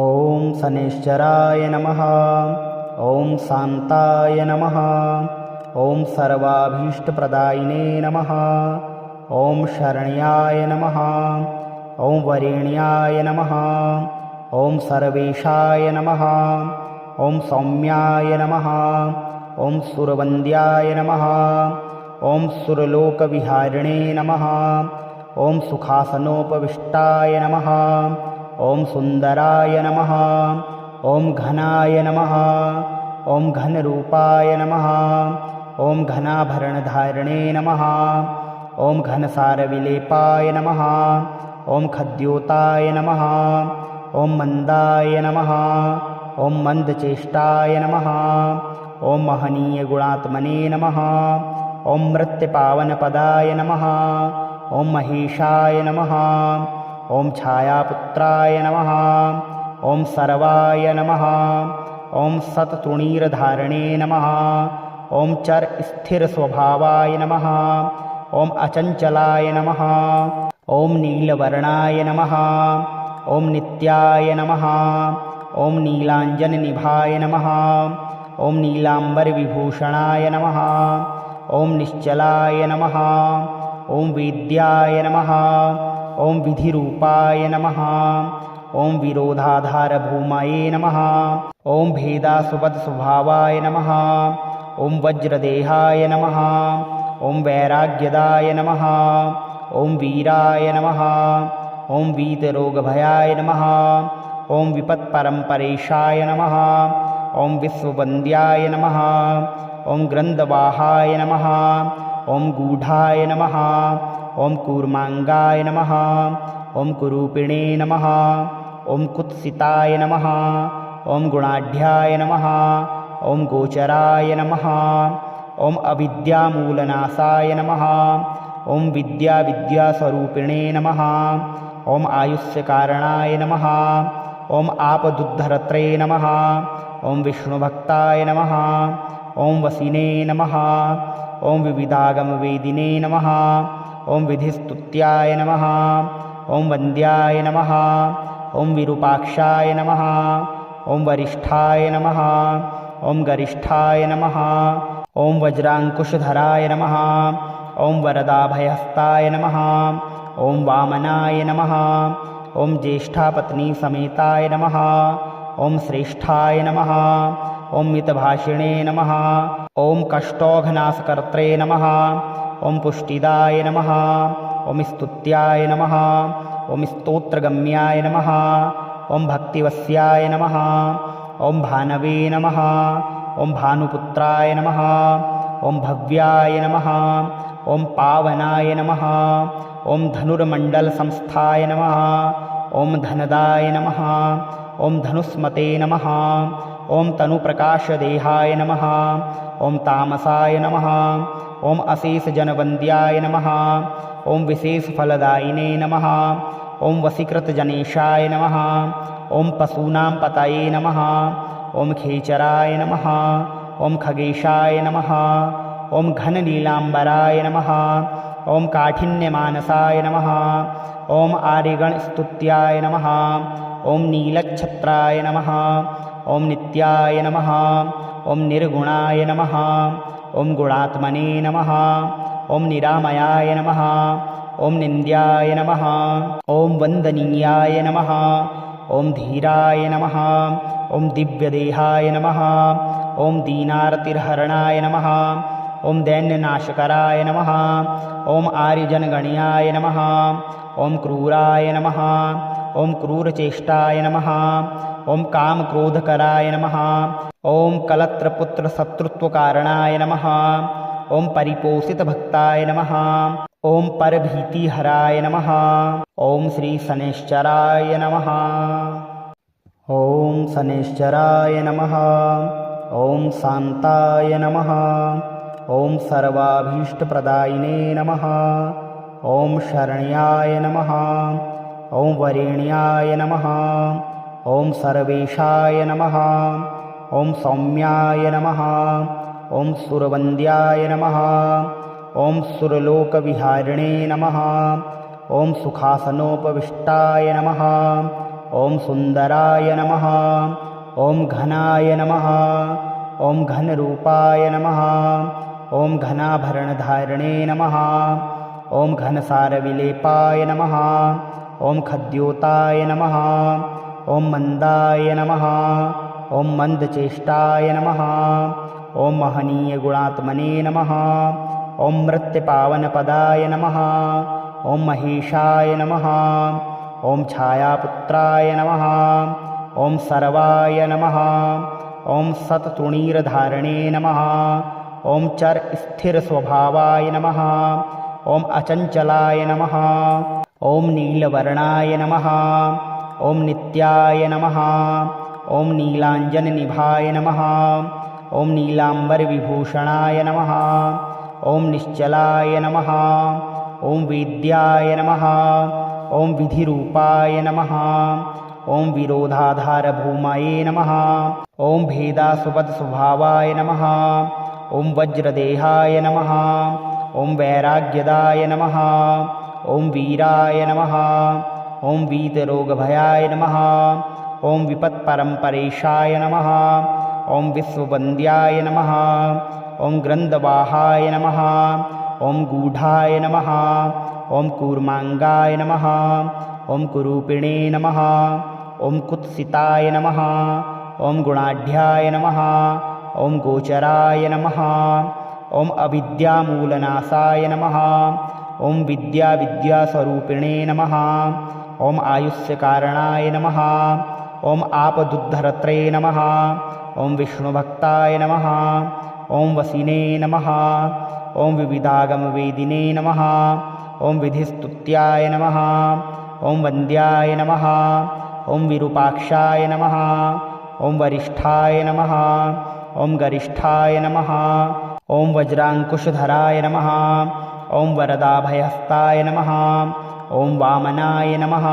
ॐ शनैश्चराय नमः। ॐ शान्ताय नमः। ॐ सर्वाभीष्टप्रदायिने नमः। ॐ शरण्याय नमः। ॐ वरेण्याय नमः। ॐ सर्वेशाय नमः। ॐ सौम्याय नमः। ॐ सुरवन्द्याय नमः। ॐ सुरलोकविहारिणे नमः। ॐ सुखासनोपविष्टाय नमः। ॐ सुन्दराय नमः। ॐ घनाय नमः। ॐ घनरूपाय नमः। ॐ घनाभरणधारिणे नमः। ॐ घनसारविलेपाय नमः। ॐ खद्योताय नमः। ॐ मन्दाय नमः। ॐ मन्दचेष्टाय नमः। ॐ महनीयगुणात्मने नमः। ॐ मृत्यपावनपदाय नमः। ॐ महेशाय नमः। ॐ छायापुत्राय नमः। ॐ सर्वाय नमः। ॐ सत्तृणीरधारिणे नमः। ॐ चरस्थिरस्वभावाय नमः। ॐ अचञ्चलाय नमः। ॐ नीलवर्णाय नमः। ॐ नित्याय नमः। ॐ नीलाञ्जननिभाय नमः। ॐ नीलाम्बरविभूषणाय नमः। ॐ निश्चलाय नमः। ॐ वेद्याय नमः। ॐ विधिरूपाय नमः। ॐ विरोधाधारभूमये नमः। ॐ भेदासुपदस्वभावाय नमः। ॐ वज्रदेहाय नमः। ॐ वैराग्यदाय नमः। ॐ वीराय नमः। ॐ वीतरोगभयाय नमः। ॐ विपत्परम्परेशाय नमः। ॐ विश्ववन्द्याय नमः। ॐ ग्रन्थवाहाय नमः। ॐ गूढाय नमः। ॐ कूर्माङ्गाय नमः। ॐ कुरूपिणे नमः। ॐ कुत्सिताय नमः। ॐ गुणाढ्याय नमः। ॐ गोचराय नमः। ॐ अविद्यामूलनाशाय नमः। ॐ विद्यास्वरूपिणे नमः। ॐ आयुष्यकारणाय नमः। ॐ आपदुद्धरत्रे नमः। ॐ विष्णुभक्ताय नमः। ॐ वसिने नमः। ॐ विविधागमवेदिने नमः। ॐ विधिस्तुत्याय नमः। ॐ वन्द्याय नमः। ॐ विरूपाक्षाय नमः। ॐ वरिष्ठाय नमः। ॐ गरिष्ठाय नमः। ॐ वज्राङ्कुशधराय नमः। ॐ वरदाभयहस्ताय नमः। ॐ वामनाय नमः। ॐ ज्येष्ठापत्नीसमेताय नमः। ॐ श्रेष्ठाय नमः। ॐ मितभाषिणे नमः। ॐ कष्टौघनाशकर्त्रे नमः। ॐ पुष्टिदाय नमः। ॐ स्तुत्याय नमः। ॐ स्तोत्रगम्याय नमः। ॐ भक्तिवस्याय नमः। ॐ भानवे नमः। ॐ भानुपुत्राय नमः। ॐ भव्याय नमः। ॐ पावनाय नमः। ॐ धनुर्मण्डलसंस्थाय नमः। ॐ धनदाय नमः। ॐ धनुस्मते नमः। ॐ तनुप्रकाशदेहाय नमः। ॐ तामसाय नमः। ॐ अशेषजनवन्द्याय नमः। ॐ विशेषफलदायिने नमः। ॐ वशीकृतजनेशाय नमः। ॐ पशूनां पतये नमः। ॐ खेचराय नमः। ॐ खगेशाय नमः। ॐ घननीलाम्बराय नमः। ॐ काठिन्यमानसाय नमः। ॐ आर्यगणस्तुत्याय नमः। ॐ नीलच्छत्राय नमः। ॐ नित्याय नमः। ॐ निर्गुणाय नमः। ॐ गुणात्मने नमः। ॐ निरामयाय नमः। ॐ निन्द्याय नमः। ॐ वन्दनीयाय नमः। ॐ धीराय नमः। ॐ दिव्यदेहाय नमः। ॐ दीनार्तिहरणाय नमः। ॐ दैन्यनाशकराय नमः। ॐ आर्यजनगण्याय नमः। ॐ क्रूराय नमः। ॐ क्रूरचेष्टाय नमः। ॐ कामक्रोधकराय नमः। ॐ कलत्रपुत्रशत्रुत्वकारणाय नमः। ॐ परिपोषितभक्ताय नमः। ॐ परभीतिहराय नमः। ॐ श्रीशनैश्चराय नमः। ॐ शनैश्चराय नमः। ॐ शान्ताय नमः। ॐ सर्वाभीष्टप्रदायिने नमः। ॐ शरण्याय नमः। ॐ वरेण्याय नमः। ॐ सर्वेशाय नमः। ॐ सौम्याय नमः। ॐ सुरवन्द्याय नमः। ॐ सुरलोकविहारिणे नमः। ॐ सुखासनोपविष्टाय नमः। ॐ सुन्दराय नमः। ॐ घनाय नमः। ॐ घनरूपाय नमः। ॐ घनाभरणधारिणे नमः। ॐ घनसारविलेपाय नमः। ॐ खद्योताय नमः। ॐ मन्दाय नमः। ॐ मन्दचेष्टाय नमः। ॐ महनीयगुणात्मने नमः। ॐ मृत्युपावनपदाय नमः। ॐ महेशाय नमः। ॐ छायापुत्राय नमः। ॐ सर्वाय नमः। ॐ सत्तुणीरधारिणे नमः। ॐ चरस्थिरस्वभावाय नमः। ॐ अचञ्चलाय नमः। ॐ नीलवर्णाय नमः। ॐ नित्याय नमः। ॐ नीलाञ्जननिभाय नमः। ॐ नीलाम्बरविभूषणाय नमः। ॐ निश्चलाय नमः। ॐ वेद्याय नमः। ॐ विधिरूपाय नमः। ॐ विरोधाधारभूमये नमः। ॐ भेदासुपदस्वभावाय नमः। ॐ वज्रदेहाय नमः। ॐ वैराग्यदाय नमः। ॐ वीराय नमः। ॐ वीतरोगभयाय नमः। ॐ विपत्परम्परेशाय नमः। ॐ विश्ववन्द्याय नमः। ॐ ग्रन्थवाहाय नमः। ॐ गूढाय नमः। ॐ कूर्माङ्गाय नमः। ॐ कुरूपिणे नमः। ॐ कुत्सिताय नमः। ॐ गुणाढ्याय नमः। ॐ गोचराय नमः। ॐ अविद्यामूलनाशाय नमः। ॐ विद्यास्वरूपिणे नमः। ॐ आयुष्यकारणाय नमः। ॐ आपदुद्धरत्रे नमः। ॐ विष्णुभक्ताय नमः। ॐ वसिने नमः। ॐ विविधागमवेदिने नमः। ॐ विधिस्तुत्याय नमः। ॐ वन्द्याय नमः। ॐ विरूपाक्षाय नमः। ॐ वरिष्ठाय नमः। ॐ गरिष्ठाय नमः। ॐ वज्राङ्कुशधराय नमः। ॐ वरदाभयहस्ताय नमः। ॐ वामनाय नमः।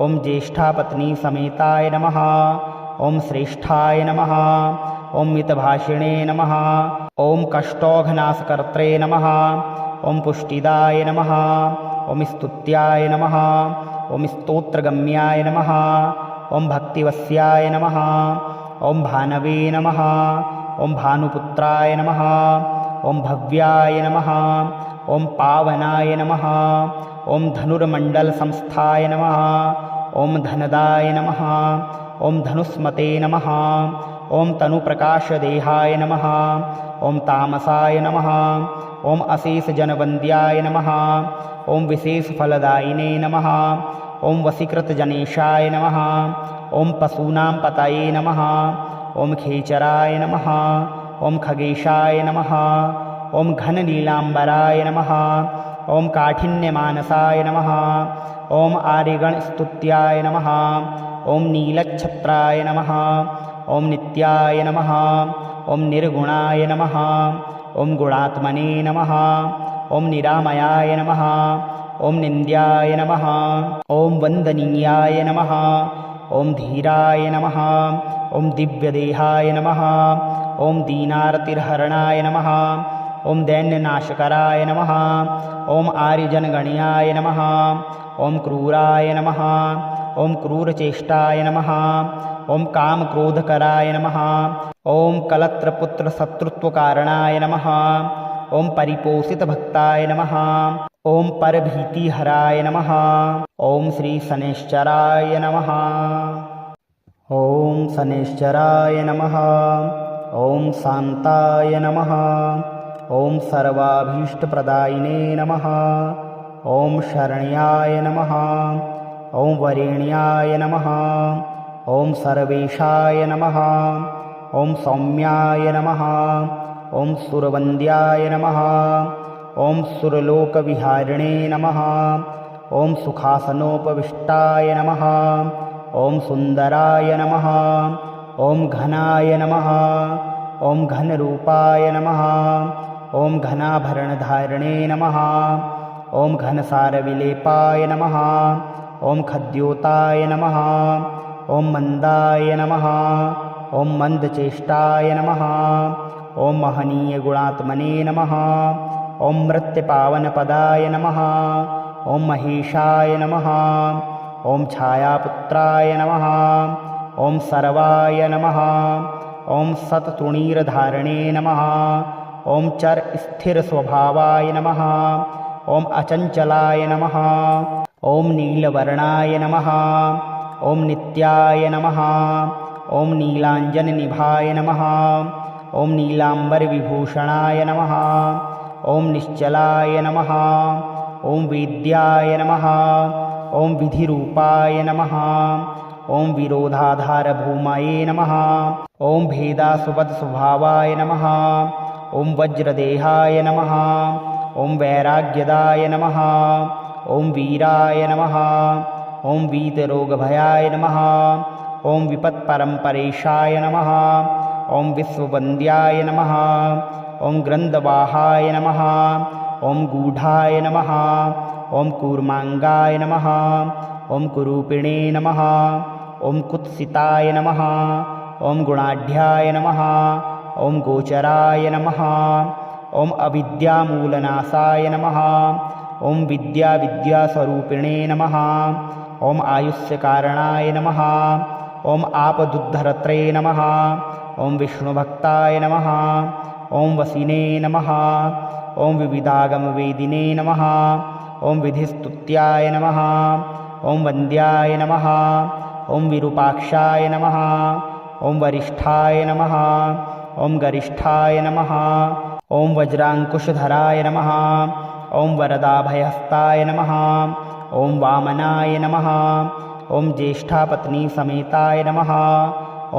ॐ ज्येष्ठापत्नीसमेताय नमः। ॐ श्रेष्ठाय नमः। ॐ मितभाषिणे नमः। ॐ कष्टौघनाशकर्त्रे नमः। ॐ पुष्टिदाय नमः। ॐ स्तुत्याय नमः। ॐ स्तोत्रगम्याय नमः। ॐ भक्तिवस्याय नमः। ॐ भानवे नमः। ॐ भानुपुत्राय नमः। ॐ भव्याय नमः। ॐ पावनाय नमः। ॐ धनुर्मण्डलसंस्थाय नमः। ॐ धनदाय नमः। ॐ धनुस्मते नमः। ॐ तनुप्रकाशदेहाय नमः। ॐ तामसाय नमः। ॐ अशेषजनवन्द्याय नमः। ॐ विशेषफलदायिने नमः। ॐ वशीकृतजनेशाय नमः। ॐ पशूनां पतये नमः। ॐ खेचराय नमः। ॐ खगेशाय नमः। ॐ घननीलाम्बराय नमः। ॐ काठिन्यमानसाय नमः। ॐ आर्यगणस्तुत्याय नमः। ॐ नीलच्छत्राय नमः। ॐ नित्याय नमः। ॐ निर्गुणाय नमः। ॐ गुणात्मने नमः। ॐ निरामयाय नमः। ॐ निन्द्याय नमः। ॐ वन्दनीयाय नमः। ॐ धीराय नमः। ॐ दिव्यदेहाय नमः। ॐ दीनार्तिहरणाय नमः। ॐ दैन्यनाशकराय नमः। ॐ आर्यजनगण्याय नमः। ॐ क्रूराय नमः। ॐ क्रूरचेष्टाय नमः। ॐ कामक्रोधकराय नमः। ॐ कलत्रपुत्रशत्रुत्वकारणाय नमः। ॐ परिपोषितभक्ताय नमः। ॐ परभीतिहराय नमः। ॐ श्रीशनैश्चराय नमः। ॐ शनैश्चराय नमः। ॐ शान्ताय नमः। ॐ सर्वाभीष्टप्रदायिने नमः। ॐ शरण्याय नमः। ॐ वरेण्याय नमः। ॐ सर्वेशाय नमः। ॐ सौम्याय नमः। ॐ सुरवन्द्याय नमः। ॐ सुरलोकविहारिणे नमः। ॐ सुखासनोपविष्टाय नमः। ॐ सुन्दराय नमः। ॐ घनाय नमः। ॐ घनरूपाय नमः। ॐ घनाभरणधारिणे नमः। ॐ घनसारविलेपाय नमः। ॐ खद्योताय नमः। ॐ मन्दाय नमः। ॐ मन्दचेष्टाय नमः। ॐ महनीयगुणात्मने नमः। ॐ मृत्युपावनपदाय नमः। ॐ महेशाय नमः। ॐ छायापुत्राय नमः। ॐ सर्वाय नमः। ॐ सत्तृणीरधारणे नमः। ॐ चर स्थिर स्वभावाय नमः। ॐ अचञ्चलाय नमः। ॐ नीलवर्णाय नमः। ॐ नित्याय नमः। ॐ नीलाञ्जननिभाय नमः। ॐ नीलाम्बरविभूषणाय नमः। ॐ निश्चलाय नमः। ॐ वेद्याय नमः। ॐ विधिरूपाय नमः। ॐ विरोधाधारभूमये नमः। ॐ भेदासुपदस्वभावाय नमः। ॐ वज्रदेहाय नमः। ॐ वैराग्यदाय नमः। ॐ वीराय नमः। ॐ वीतरोगभयाय नमः। ॐ विपत्परम्परेशाय नमः। ॐ विश्ववन्द्याय नमः। ॐ ग्रन्थवाहाय नमः। ॐ गूढाय नमः। ॐ कूर्माङ्गाय नमः। ॐ कुरूपिणे नमः। ॐ कुत्सिताय नमः। ॐ गुणाढ्याय नमः। ॐ गोचराय नमः। ॐ अविद्यामूलनाशाय नमः। ॐ विद्यास्वरूपिणे नमः। ॐ आयुष्यकारणाय नमः। ॐ आपदुद्धरत्रे नमः। ॐ विष्णुभक्ताय नमः। ॐ वसिने नमः। ॐ विविधागमवेदिने नमः। ॐ विधिस्तुत्याय नमः। ॐ वन्द्याय नमः। ॐ विरूपाक्षाय नमः। ॐ वरिष्ठाय नमः। ॐ गरिष्ठाय नमः। ॐ वज्राङ्कुशधराय नमः। ॐ वरदाभयहस्ताय नमः। ॐ वामनाय नमः। ॐ ज्येष्ठापत्नीसमेताय नमः।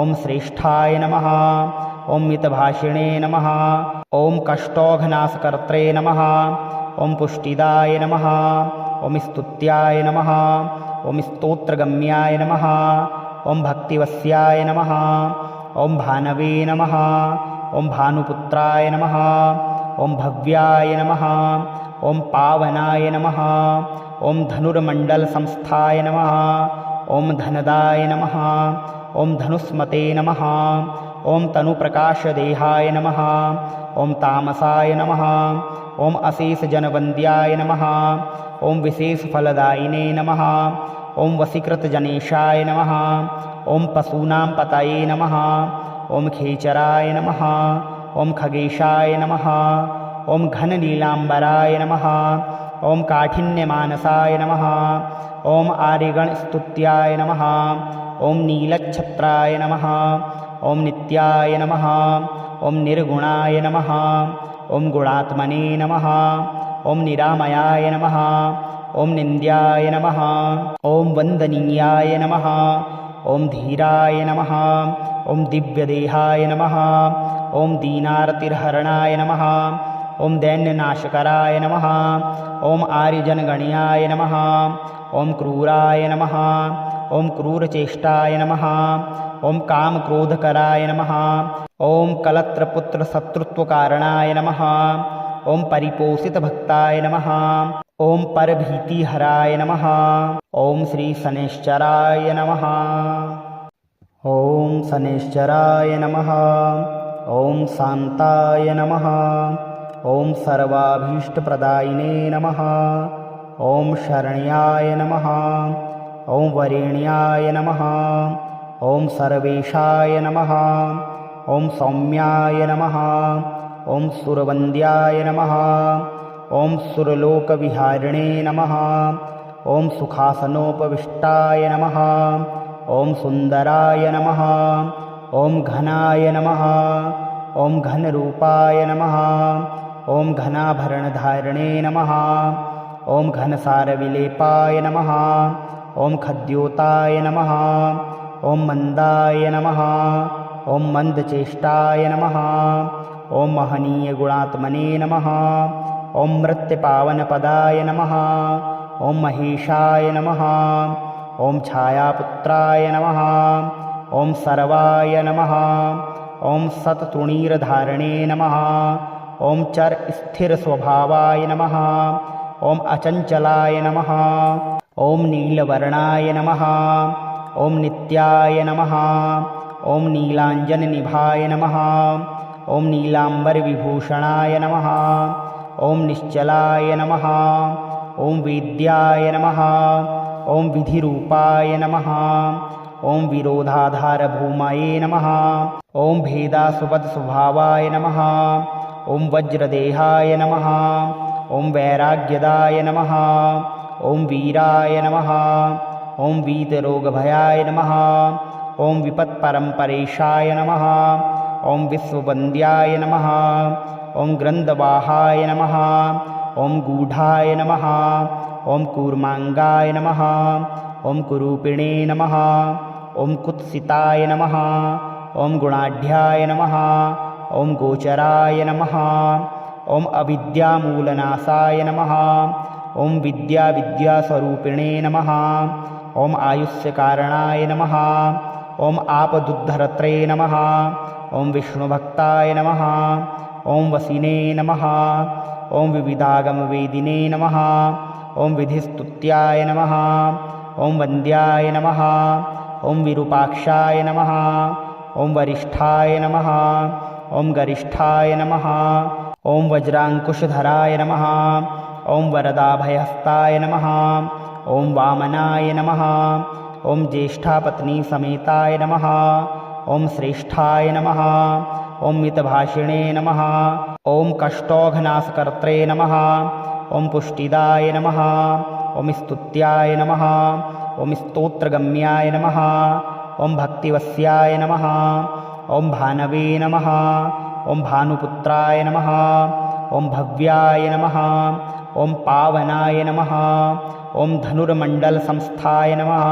ॐ श्रेष्ठाय नमः। ॐ मितभाषिणे नमः। ॐ कष्टौघनाशकर्त्रे नमः। ॐ पुष्टिदाय नमः। ॐ स्तुत्याय नमः। ॐ स्तोत्रगम्याय नमः। ॐ भक्तिवस्याय नमः। ॐ भानवे नमः। ॐ भानुपुत्राय नमः। ॐ भव्याय नमः। ॐ पावनाय नमः। ॐ धनुर्मण्डलसंस्थाय नमः। ॐ धनदाय नमः। ॐ धनुष्मते नमः। ॐ तनुप्रकाशदेहाय नमः। ॐ तामसाय नमः। ॐ अशेषजनवन्द्याय नमः। ॐ विशेषफलदायिने नमः। ॐ वशीकृतजनेशाय नमः। ॐ पशूनां पतये नमः। ॐ खेचराय नमः। ॐ खगेशाय नमः। ॐ घननीलाम्बराय नमः। ॐ काठिन्यमानसाय नमः। ॐ आर्यगणस्तुत्याय नमः। ॐ नीलच्छत्राय नमः। ॐ नित्याय नमः। ॐ निर्गुणाय नमः। ॐ गुणात्मने नमः। ॐ निरामयाय नमः। ॐ निन्द्याय नमः। ॐ वन्दनीयाय नमः। ॐ धीराय नमः। ॐ दिव्यदेहाय नमः। ॐ दीनार्तिहरणाय नमः। ॐ दैन्यनाशकराय नमः। ॐ आर्यजनगण्याय नमः। ॐ क्रूराय नमः। ॐ क्रूरचेष्टाय नमः। ॐ कामक्रोधकराय नमः। ॐ कलत्रपुत्रशत्रुत्वकारणाय नमः। ॐ परिपोषितभक्ताय नमः। ॐ परभीतिहराय नमः। ॐ श्रीशनैश्चराय नमः। ॐ शनैश्चराय नमः। ॐ शान्ताय नमः। ॐ सर्वाभीष्टप्रदायिने नमः। ॐ शरण्याय नमः। ॐ वरेण्याय नमः। ॐ सर्वेशाय नमः। ॐ सौम्याय नमः। ॐ सुरवन्द्याय नमः। ॐ सुरलोकविहारिणे नमः। ॐ सुखासनोपविष्टाय नमः। ॐ सुन्दराय नमः। ॐ घनाय नमः। ॐ घनरूपाय नमः। ॐ घनाभरणधारिणे नमः। ॐ घनसारविलेपाय नमः। ॐ खद्योताय नमः। ॐ मन्दाय नमः। ॐ मन्दचेष्टाय नमः। ॐ महनीयगुणात्मने नमः। ॐ मृत्यपावनपदाय नमः। ॐ महेशाय नमः। ॐ छायापुत्राय नमः। ॐ सर्वाय नमः। ॐ सत्तृणीरधारणे नमः। ॐ चर स्थिरस्वभावाय नमः। ॐ अचञ्चलाय नमः। ॐ नीलवर्णाय नमः। ॐ नित्याय नमः। ॐ नीलाञ्जननिभाय नमः। ॐ नीलाम्बरविभूषणाय नमः। ॐ निश्चलाय नमः। ॐ वेद्याय नमः। ॐ विधिरूपाय नमः। ॐ विरोधाधारभूमये नमः। ॐ भेदासुपदस्वभावाय नमः। ॐ वज्रदेहाय नमः। ॐ वैराग्यदाय नमः। ॐ वीराय नमः। ॐ वीतरोगभयाय नमः। ॐ विपत्परम्परेशाय नमः। ॐ विश्ववन्द्याय नमः। ॐ ग्रन्थवाहाय नमः। ॐ गूढाय नमः। ॐ कूर्माङ्गाय नमः। ॐ कुरूपिणे नमः। ॐ कुत्सिताय नमः। ॐ गुणाढ्याय नमः। ॐ गोचराय नमः। ॐ अविद्यामूलनाशाय नमः। ॐ विद्यास्वरूपिणे नमः। ॐ आयुष्यकारणाय नमः। ॐ आपदुद्धरत्रे नमः। ॐ विष्णुभक्ताय नमः। ॐ वसिने नमः। ॐ विविधागमवेदिने नमः। ॐ विधिस्तुत्याय नमः। ॐ वन्द्याय नमः। ॐ विरूपाक्षाय नमः। ॐ वरिष्ठाय नमः। ॐ गरिष्ठाय नमः। ॐ वज्राङ्कुशधराय नमः। ॐ वरदाभयहस्ताय नमः। ॐ वामनाय नमः। ॐ ज्येष्ठापत्नीसमेताय नमः। ॐ श्रेष्ठाय नमः। ॐ मितभाषिणे नमः। ॐ कष्टौघनाशकर्त्रे नमः। ॐ पुष्टिदाय नमः। ॐ स्तुत्याय नमः। ॐ स्तोत्रगम्याय नमः। ॐ भक्तिवस्याय नमः। ॐ भानवे नमः। ॐ भानुपुत्राय नमः। ॐ भव्याय नमः। ॐ पावनाय नमः। ॐ धनुर्मण्डलसंस्थाय नमः।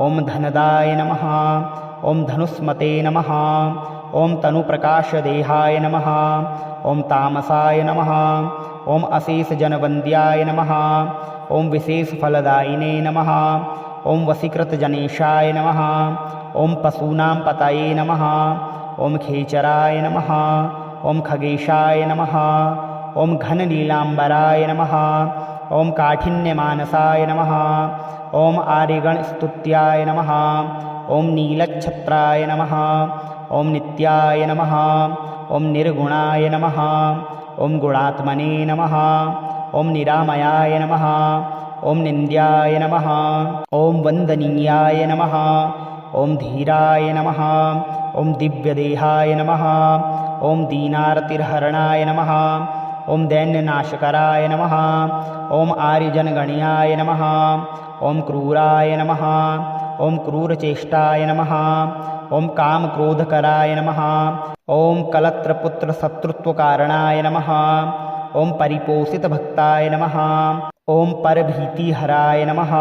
ॐ धनदाय नमः। ॐ धनुस्मते नमः। ॐ तनुप्रकाशदेहाय नमः। ॐ तामसाय नमः। ॐ अशेषजनवन्द्याय नमः। ॐ विशेषफलदायिने नमः। ॐ वशीकृतजनेशाय नमः। ॐ पशूनां पतये नमः। ॐ खेचराय नमः। ॐ खगेशाय नमः। ॐ घननीलाम्बराय नमः। ॐ काठिन्यमानसाय नमः। ॐ आर्यगणस्तुत्याय नमः। ॐ नीलच्छत्राय नमः। ॐ नित्याय नमः। ॐ निर्गुणाय नमः। ॐ गुणात्मने नमः। ॐ निरामयाय नमः। ॐ निन्द्याय नमः। ॐ वन्दनीयाय नमः। ॐ धीराय नमः। ॐ दिव्यदेहाय नमः। ॐ दीनार्तिहरणाय नमः। ॐ दैन्यनाशकराय नमः। ॐ आर्यजनगण्याय नमः। ॐ क्रूराय नमः। ॐ क्रूरचेष्टाय नमः। ॐ कामक्रोधकराय नमः। ॐ कलत्रपुत्रशत्रुत्वकारणाय नमः। ॐ परिपोषितभक्ताय नमः। ॐ परभीतिहराय नमः।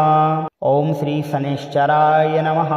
ॐ श्री शनैश्चराय नमः।